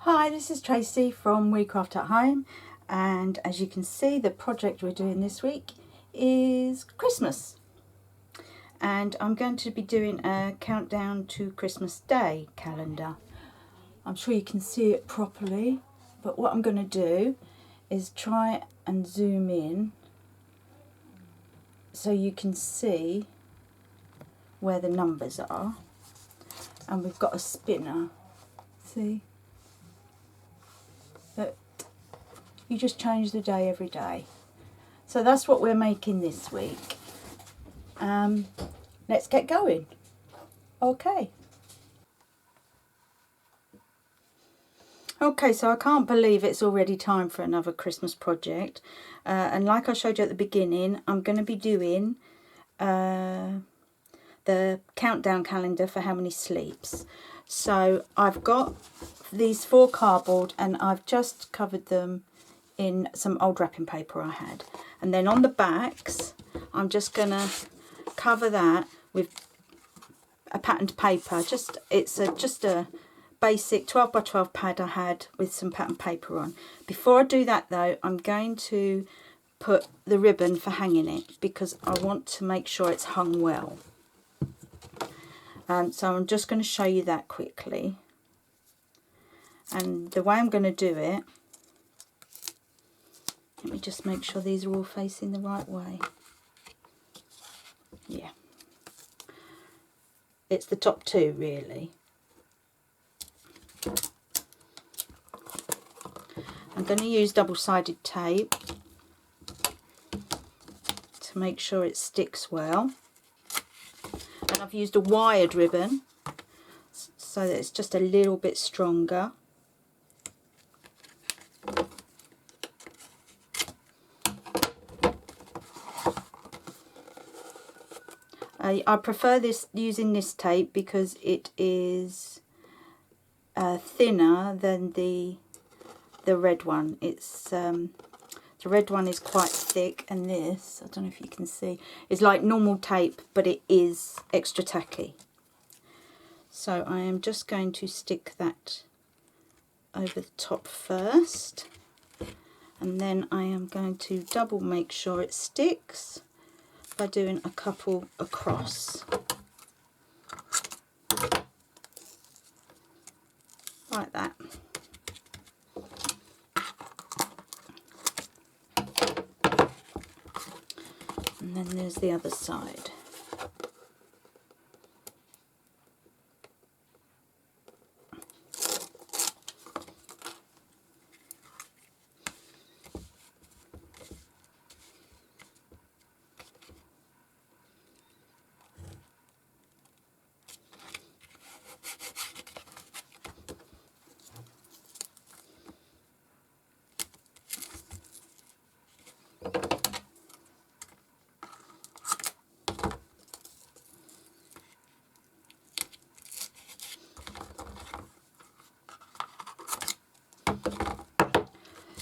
Hi, this is Tracy from WeCraft at Home, and as you can see, the project we're doing this week is Christmas, and I'm going to be doing a countdown to Christmas Day calendar. I'm sure you can see it properly, but what I'm going to do is try and zoom in so you can see where the numbers are. And we've got a spinner, see? But you just change the day every day. So that's what we're making this week. Let's get going. Okay. Okay, so I can't believe it's already time for another Christmas project. And like I showed you at the beginning, I'm going to be doing the countdown calendar for how many sleeps. So I've got these 4 cardboard and I've just covered them in some old wrapping paper I had. And then on the backs, I'm just going to cover that with a patterned paper. It's just a basic 12 by 12 pad I had with some patterned paper on. Before I do that though, I'm going to put the ribbon for hanging it because I want to make sure it's hung well. So I'm just going to show you that quickly. And the way I'm going to do it, let me just make sure these are all facing the right way. Yeah. It's the top 2 really. I'm going to use double-sided tape to make sure it sticks well. And I've used a wired ribbon so that it's just a little bit stronger. I prefer using this tape because it is thinner than the red one. It's the red one is quite thick, and this, I don't know if you can see, is like normal tape, but it is extra tacky. So I am just going to stick that over the top first, and then I am going to double make sure it sticks by doing a couple across. Like that. And then there's the other side.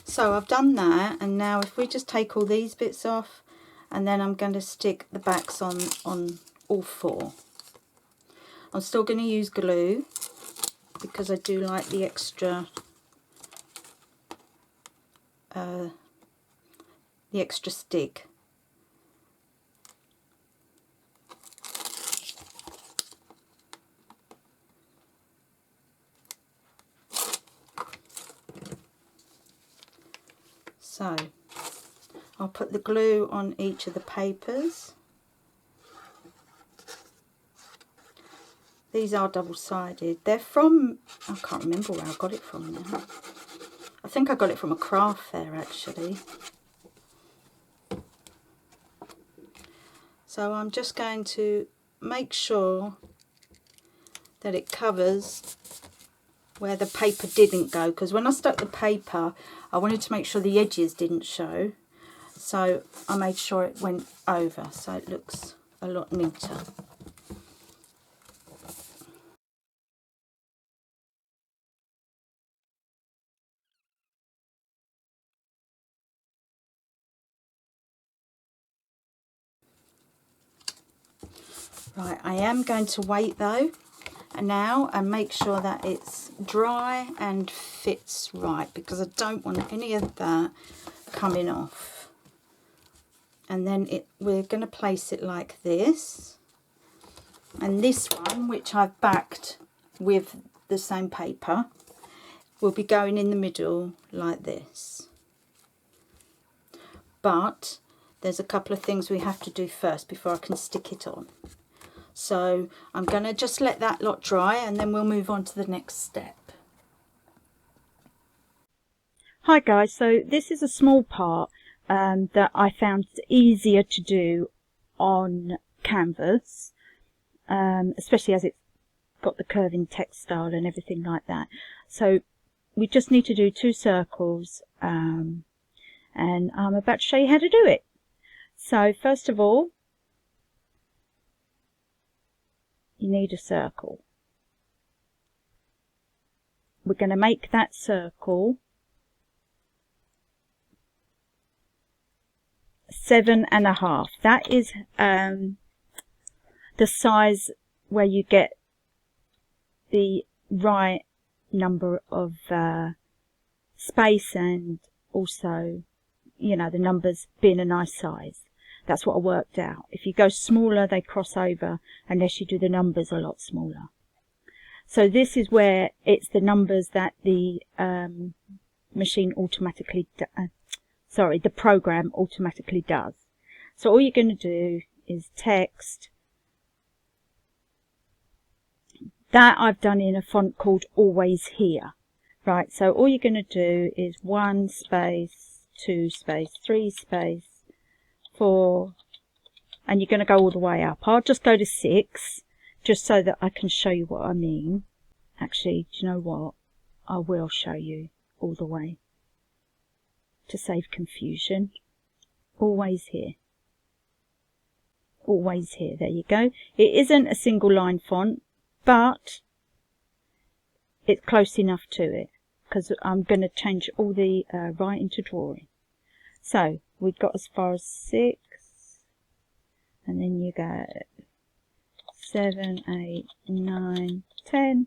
So I've done that, and now if we just take all these bits off, and then I'm going to stick the backs on all 4. I'm still going to use glue because I do like the extra stick. So I'll put the glue on each of the papers. These are double-sided. They're from, I can't remember where I got it from now. I think I got it from a craft fair actually. So I'm just going to make sure that it covers where the paper didn't go, because when I stuck the paper I wanted to make sure the edges didn't show, so I made sure it went over so it looks a lot neater. Right, I am going to wait though now and make sure that it's dry and fits right, because I don't want any of that coming off. And then we're going to place it like this. And this one, which I've backed with the same paper, will be going in the middle like this. But there's a couple of things we have to do first before I can stick it on. So I'm going to just let that lot dry and then we'll move on to the next step. Hi guys, so this is a small part that I found easier to do on canvas, especially as it's got the curving text style and everything like that. So we just need to do 2 circles, and I'm about to show you how to do it. So first of all, you need a circle. We're going to make that circle 7.5. That is the size where you get the right number of space, and also, you know, the numbers being a nice size. That's what I worked out. If you go smaller, they cross over unless you do the numbers a lot smaller. So this is where it's the numbers that the machine automatically, the program automatically does. So all you're going to do is text. That I've done in a font called Always Here. Right, so all you're going to do is 1 space, 2 space, 3 space, 4, and you're going to go all the way up. I'll just go to 6, just so that I can show you what I mean. Actually, do you know what? I will show you all the way to save confusion. Always Here. Always Here, there you go. It isn't a single line font, but it's close enough to it, because I'm going to change all the writing to drawing. So we've got as far as 6, and then you go 7, 8, 9, 10.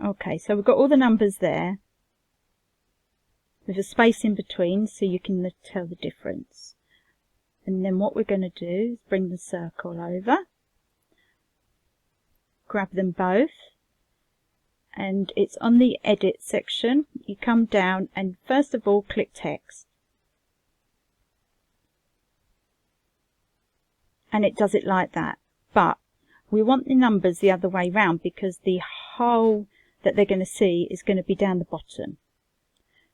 Okay, so we've got all the numbers there with a space in between so you can tell the difference. And then what we're going to do is bring the circle over, grab them both, and it's on the edit section. You come down and first of all click text. And it does it like that. But we want the numbers the other way round, because the whole that they're going to see is going to be down the bottom.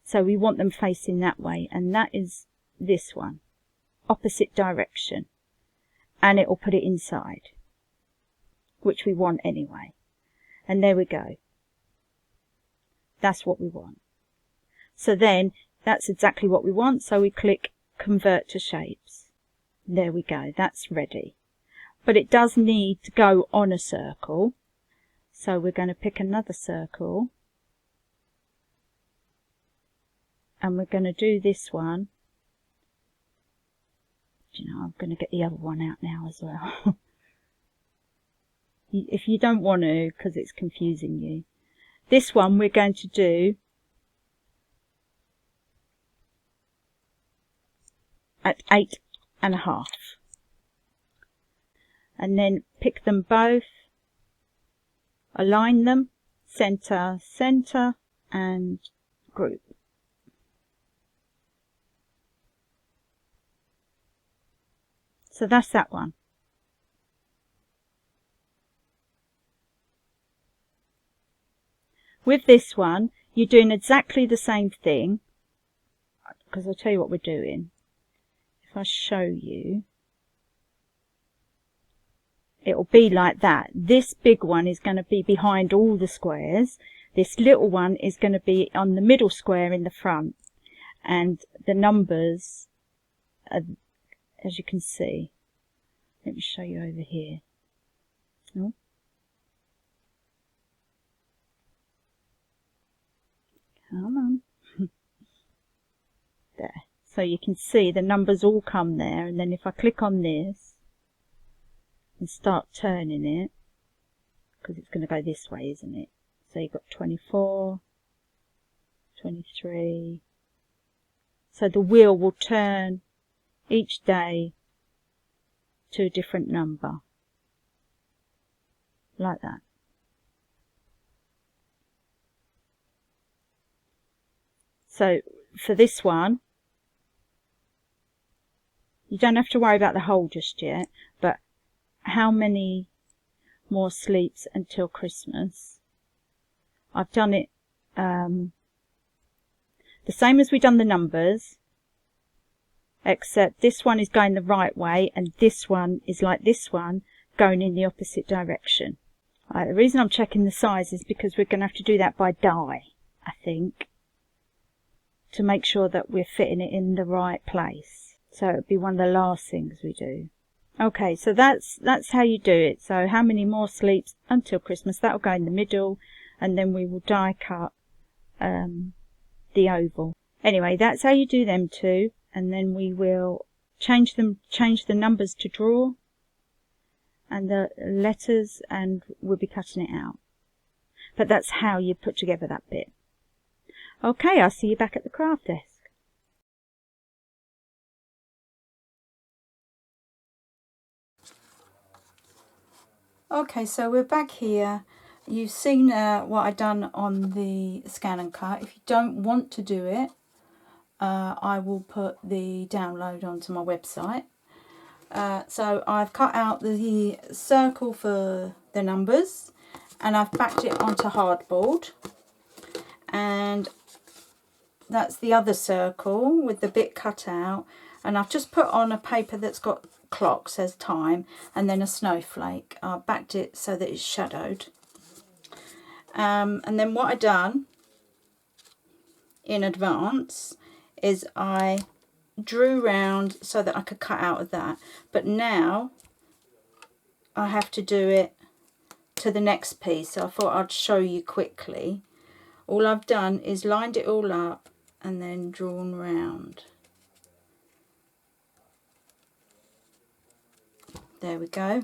So we want them facing that way, and that is this one, opposite direction, and it will put it inside, which we want anyway. And there we go. That's what we want. So then that's exactly what we want, so we click convert to shapes. There we go, that's ready. But it does need to go on a circle. So we're going to pick another circle, and we're going to do this one. You know, I'm going to get the other one out now as well. If you don't want to, because it's confusing you. This one we're going to do at 8.5. And then pick them both, align them, center, center, and group. So that's that one. With this one, you're doing exactly the same thing, because I'll tell you what we're doing. If I show you, it will be like that. This big one is going to be behind all the squares. This little one is going to be on the middle square in the front. And the numbers are, as you can see, let me show you over here. Oh. Come on. There. So you can see the numbers all come there, and then if I click on this and start turning it, because it's going to go this way, isn't it? So you've got 24, 23. So the wheel will turn each day to a different number, like that. So for this one, you don't have to worry about the hole just yet, but how many more sleeps until Christmas? I've done it the same as we done the numbers, except this one is going the right way and this one is like this one, going in the opposite direction. The reason I'm checking the size is because we're going to have to do that by die, I think, to make sure that we're fitting it in the right place. So it'll be one of the last things we do. Okay, so that's how you do it. So how many more sleeps until Christmas? That'll go in the middle, and then we will die cut the oval. Anyway, that's how you do them two, and then we will change the numbers to draw and the letters, and we'll be cutting it out. But that's how you put together that bit. Okay, I'll see you back at the craft desk. Okay, so we're back here. You've seen what I've done on the scan and cut. If you don't want to do it, I will put the download onto my website. So I've cut out the circle for the numbers, and I've backed it onto hardboard, and that's the other circle with the bit cut out, and I've just put on a paper that's got clock, says time, and then a snowflake. I backed it so that it's shadowed. And then what I've done in advance is I drew round so that I could cut out of that, but now I have to do it to the next piece, so I thought I'd show you quickly. All I've done is lined it all up and then drawn round. There we go.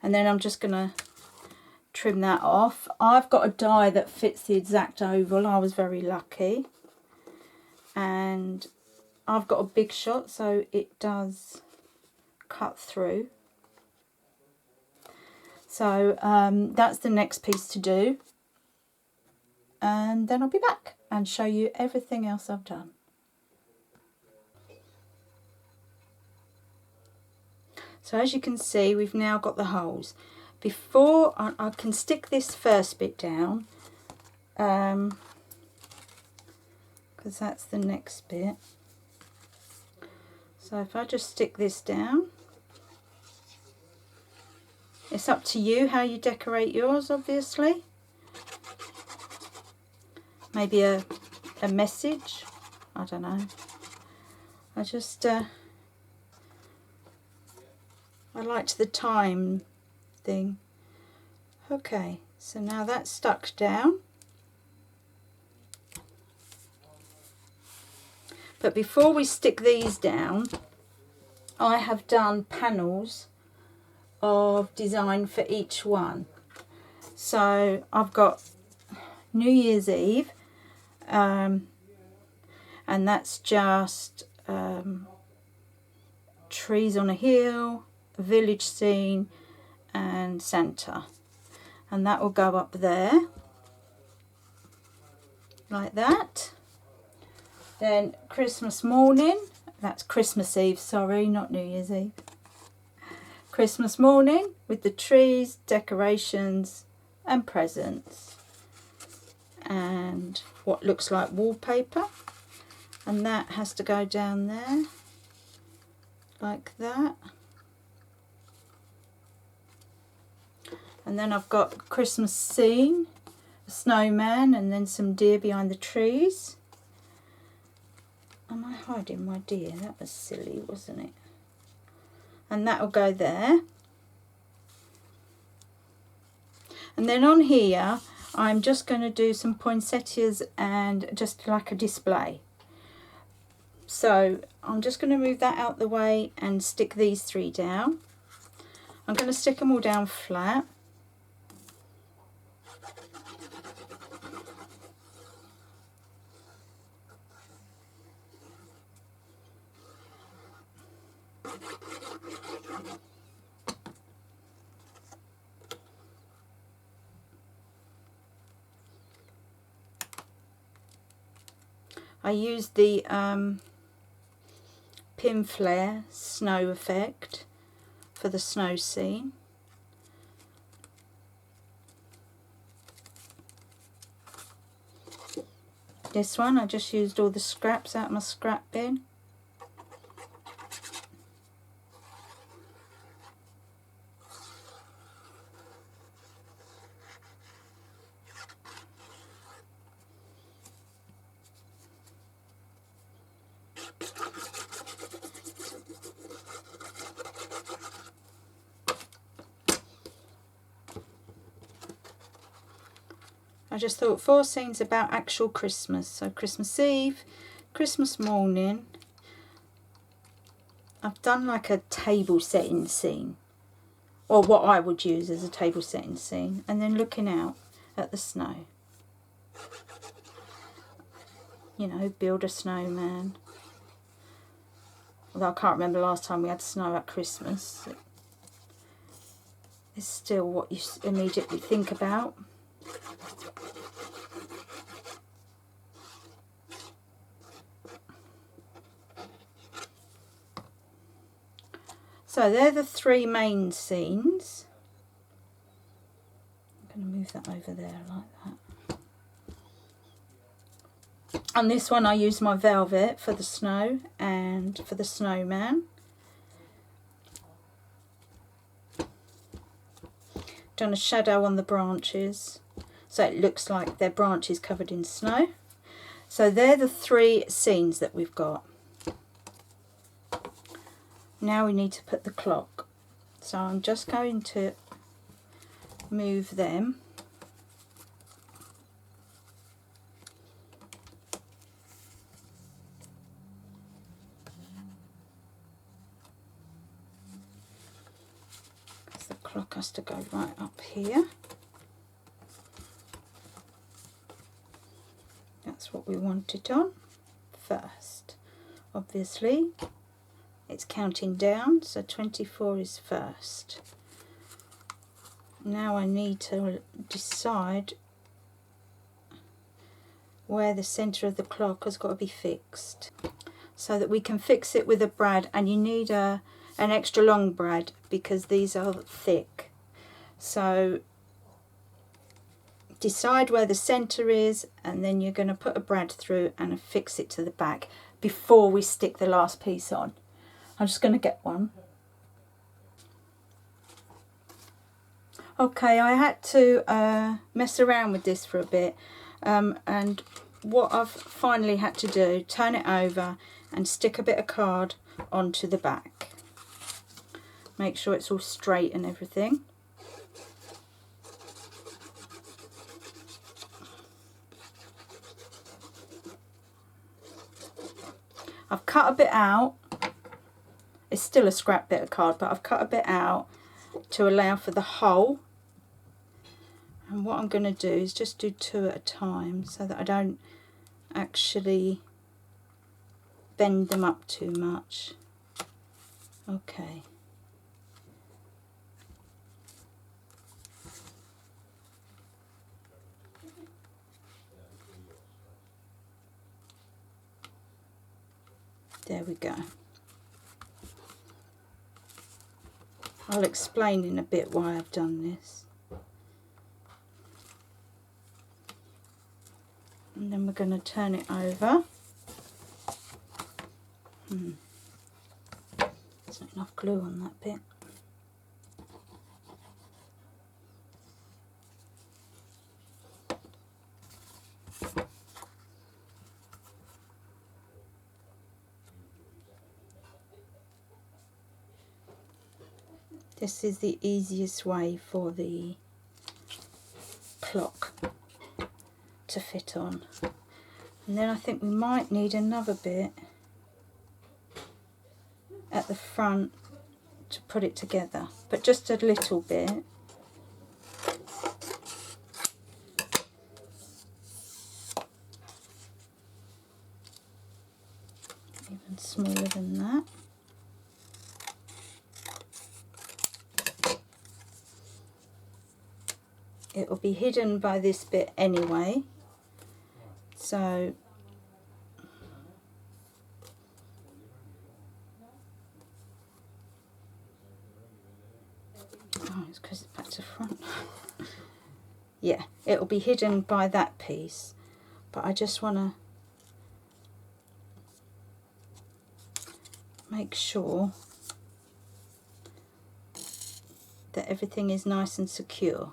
And then I'm just going to trim that off. I've got a die that fits the exact oval. I was very lucky. And I've got a big shot, so it does cut through. So that's the next piece to do. And then I'll be back and show you everything else I've done. So as you can see, we've now got the holes. Before I can stick this first bit down, because that's the next bit. So if I just stick this down, it's up to you how you decorate yours, obviously. Maybe a message, I don't know. I just I liked the time thing. Okay, so now that's stuck down. But before we stick these down, I have done panels of design for each one. So I've got New Year's Eve, and that's just trees on a hill, a village scene, and Santa, and that will go up there like that. Then Christmas morning, that's Christmas Eve, sorry, not New Year's Eve. Christmas morning with the trees, decorations and presents, and what looks like wallpaper, and that has to go down there like that. And then I've got Christmas scene, a snowman, and then some deer behind the trees. Am I hiding my deer? That was silly, wasn't it? And that will go there. And then on here, I'm just going to do some poinsettias and just like a display. So I'm just going to move that out the way and stick these 3 down. I'm going to stick them all down flat. I used the Pinflair snow effect for the snow scene. This one I just used all the scraps out of my scrap bin. I just thought 4 scenes about actual Christmas. So Christmas Eve, Christmas morning. I've done like a table setting scene, or what I would use as a table setting scene, and then looking out at the snow. You know, build a snowman. Although I can't remember the last time we had snow at Christmas. It's still what you immediately think about. So they're the 3 main scenes. I'm going to move that over there like that. On this one I use my velvet for the snow and for the snowman. Done a shadow on the branches so it looks like they're branches covered in snow. So they're the 3 scenes that we've got. Now we need to put the clock. So I'm just going to move them. Because the clock has to go right up here. That's what we want it on first. Obviously, it's counting down, so 24 is first. Now I need to decide where the centre of the clock has got to be fixed, so that we can fix it with a brad, and you need an extra long brad because these are thick. So decide where the centre is, and then you're going to put a brad through and affix it to the back before we stick the last piece on. I'm just going to get one. Okay, I had to mess around with this for a bit, and what I've finally had to do, turn it over and stick a bit of card onto the back. Make sure it's all straight and everything. I've cut a bit out. It's still a scrap bit of card, but I've cut a bit out to allow for the hole. And what I'm going to do is just do 2 at a time so that I don't actually bend them up too much. Okay. There we go. I'll explain in a bit why I've done this. And then we're going to turn it over. There's not enough glue on that bit. This is the easiest way for the clock. to fit on. And then I think we might need another bit at the front to put it together, but just a little bit. Even smaller than that. It will be hidden by this bit anyway, so oh, it's because it's back to front. Yeah, it will be hidden by that piece, but I just want to make sure that everything is nice and secure.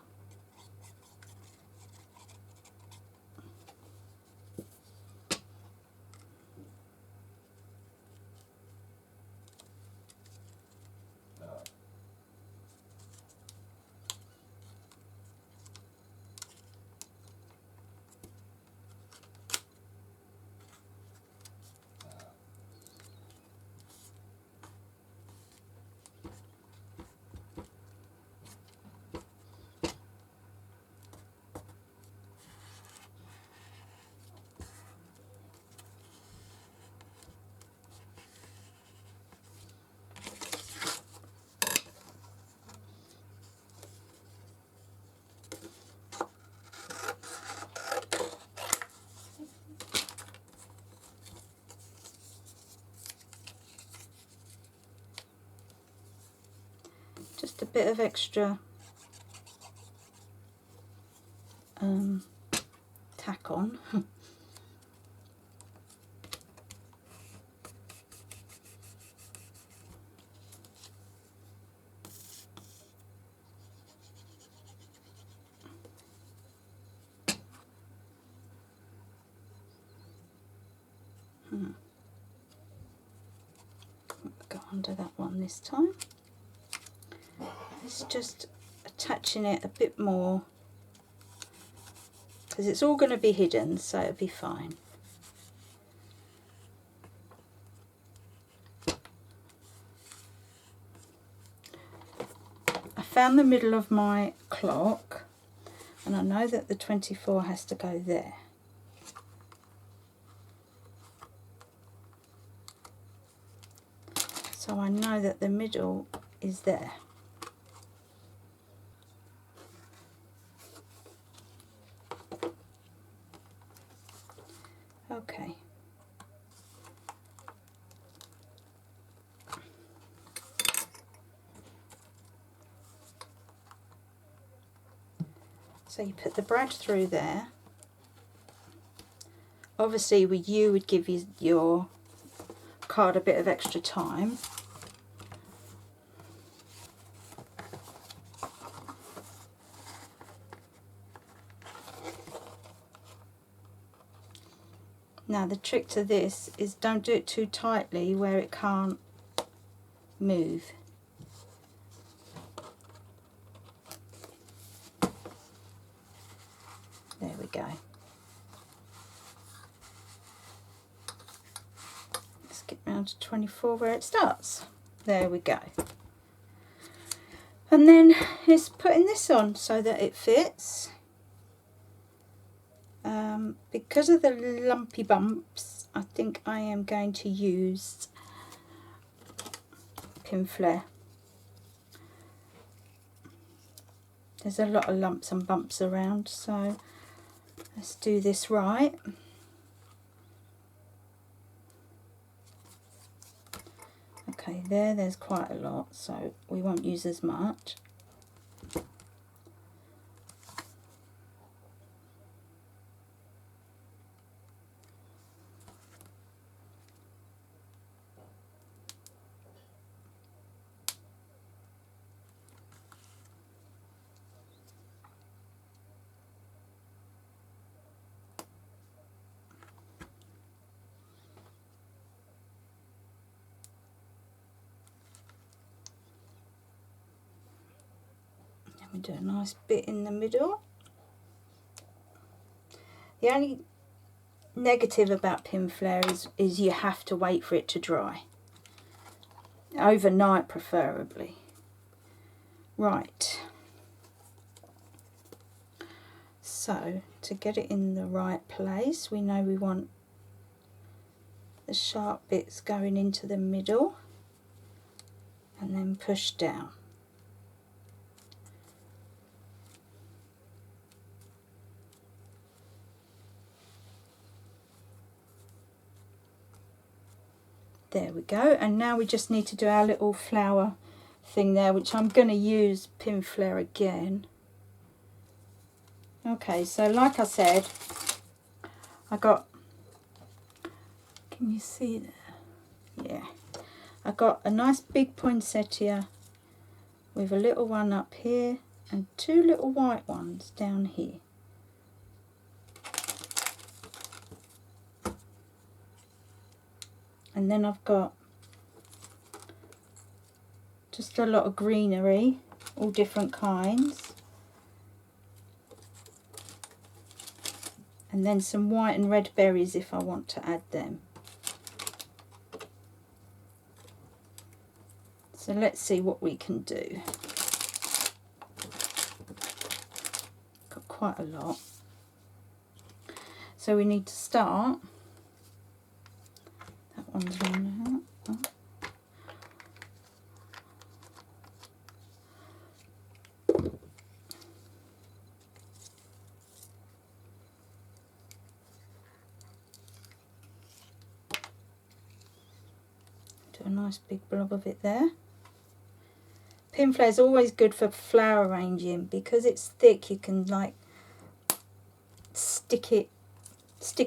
Just a bit of extra tack on. Go under that one this time. It's just attaching it a bit more because it's all going to be hidden, so it'll be fine. I found the middle of my clock and I know that the 24 has to go there. So I know that the middle is there. Okay. So you put the brad through there. Obviously you would give your card a bit of extra time. Now the trick to this is don't do it too tightly where it can't move. There we go. Let's get round to 24 where it starts. There we go. And then it's putting this on so that it fits. Because of the lumpy bumps, I think I am going to use Pinflair. There's a lot of lumps and bumps around, so let's do this right. Okay, there's quite a lot, so we won't use as much. We do a nice bit in the middle. The only negative about Pinflair is you have to wait for it to dry. Overnight preferably. Right. So to get it in the right place, we know we want the sharp bits going into the middle and then push down. There we go, and now we just need to do our little flower thing there, which I'm going to use Pinflair again. Okay, so like I said, I got, can you see there? Yeah, I got a nice big poinsettia with a little one up here and two little white ones down here. And then I've got just a lot of greenery, all different kinds. And then some white and red berries if I want to add them. So let's see what we can do. Got quite a lot. So we need to start. That one's on now. Oh. Do a nice big blob of it there. Pinflair is always good for flower arranging because it's thick. You can like stick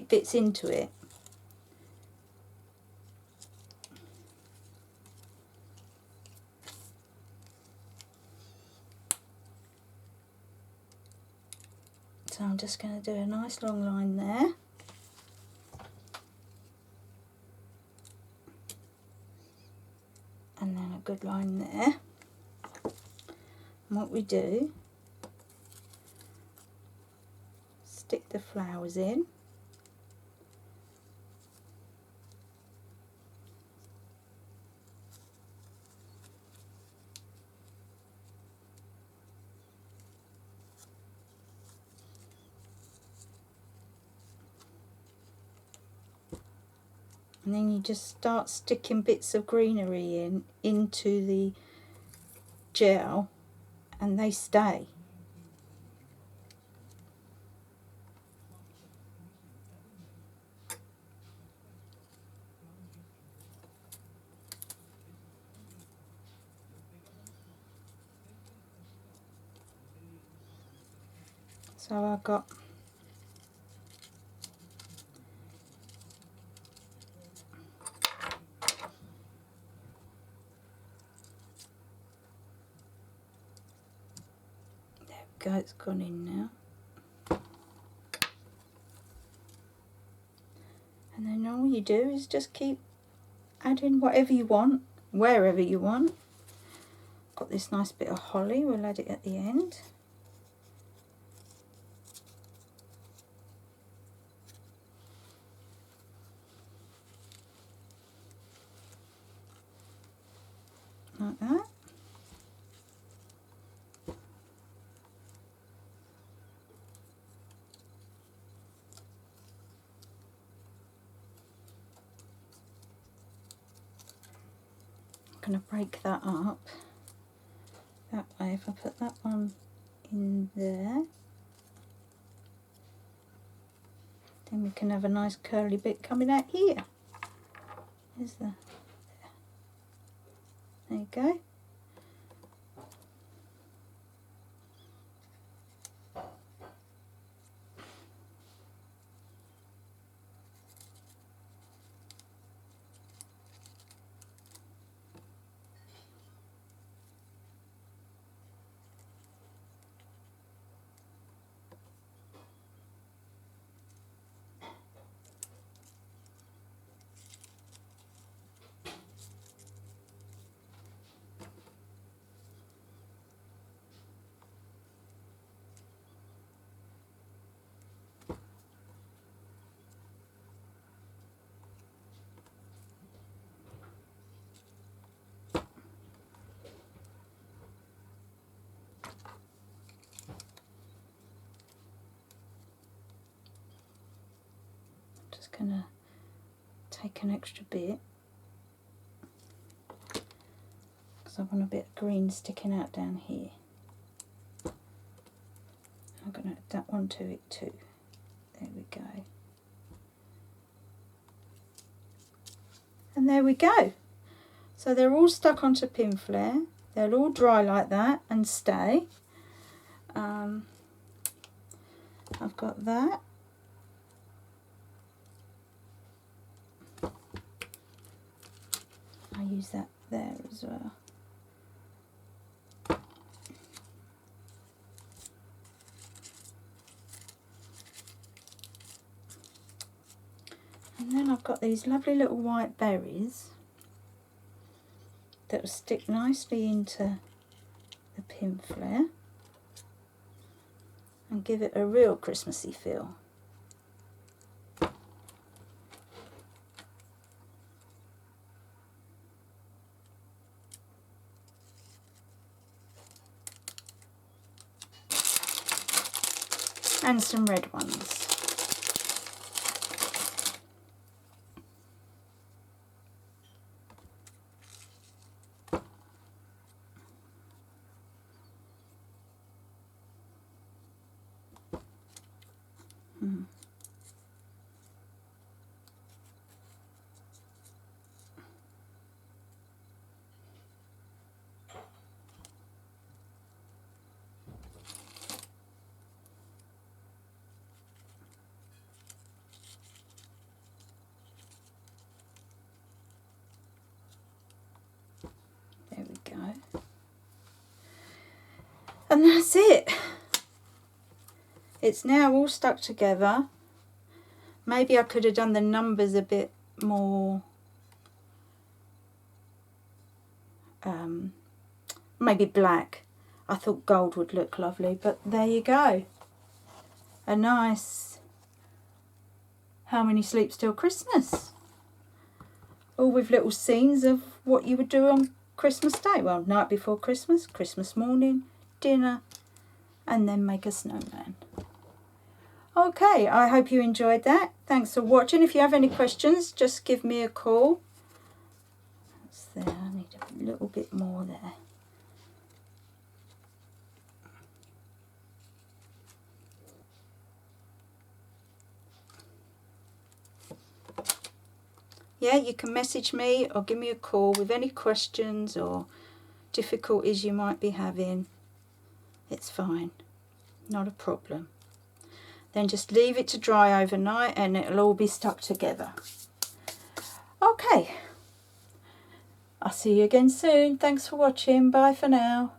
bits into it. So I'm just going to do a nice long line there. And then a good line there. And what we do, stick the flowers in. And then you just start sticking bits of greenery into the gel and they stay. So I've got go, it's gone in now. And then all you do is just keep adding whatever you want, wherever you want. Got this nice bit of holly, we'll add it at the end. Like that. I'm going to break that up that way. If I put that one in there, then we can have a nice curly bit coming out here. There's the, there you go. going to take an extra bit because I want a bit of green sticking out down here. I'm going to add that one to it too. There we go. And there we go. So they're all stuck onto Pinflair. They'll all dry like that and stay. I've got that. I use that there as well. And then I've got these lovely little white berries that will stick nicely into the Pinflair and give it a real Christmassy feel. And some red ones. There we go. And that's it. It's now all stuck together. Maybe I could have done the numbers a bit more, maybe black. I thought gold would look lovely, but there you go. A nice How Many Sleeps Till Christmas. All with little scenes of what you would do on Christmas Day. Well, night before Christmas, Christmas morning, dinner, and then make a snowman. Okay, I hope you enjoyed that. Thanks for watching. If you have any questions, just give me a call. That's there. I need a little bit more there. Yeah, you can message me or give me a call with any questions or difficulties you might be having. It's fine, not a problem. Then just leave it to dry overnight and it'll all be stuck together. Okay, I'll see you again soon. Thanks for watching. Bye for now.